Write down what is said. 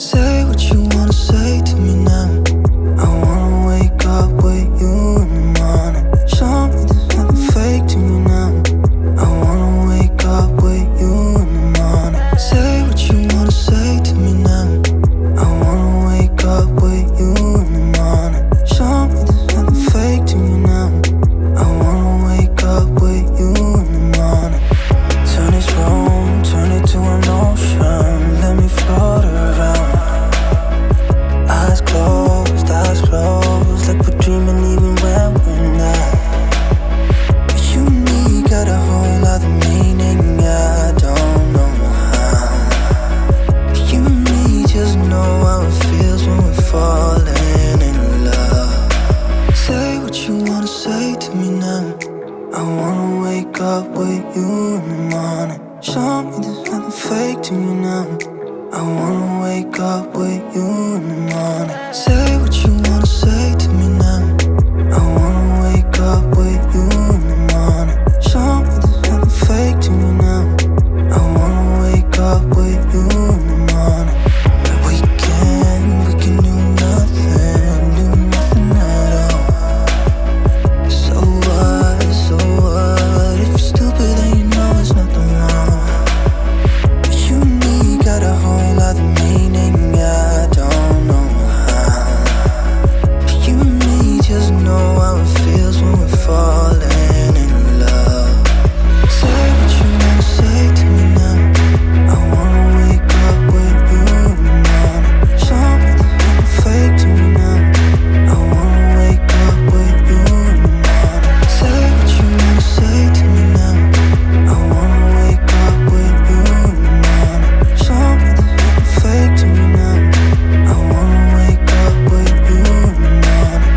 Say what you wanna say to me now. I wanna wake up with you in the morning. Show me there's nothing fake to me now. I wanna wake up with you in the morning. Say what you wanna say to me now. I wanna wake up with you in the morning. Show me there's nothing fake to me now. I wanna wake up with you in the morning. Turn this room, turn it to an ocean. Let me float around. Eyes closed, like we're dreaming even when we're not. But you and me got a whole other meaning, I don't know how. You and me just know how it feels when we're falling in love. Say what you wanna say to me now. I wanna wake up with you in the morning. Show me there's nothing fake to me now. I wanna wake up with you in the morning. Say what you wanna say to me now. I wanna wake up with you in the morning. Show me there's nothing fake to me now. I wanna wake up with you in the morning. We can do nothing at all. So what, if you're stupid then you know it's nothing wrong. But you and me got a whole other meaning, I don't know how. You and me just know how it feels when we're falling in love. Say what you wanna say to me now. I wanna wake up with you in the morning. Show me there's nothing fake to me now. I wanna wake up with you in the morning. Say what you wanna say to me now. I wanna wake up with you in the morning. Show me there's nothing fake to me now. I wanna wake up with you in the morning.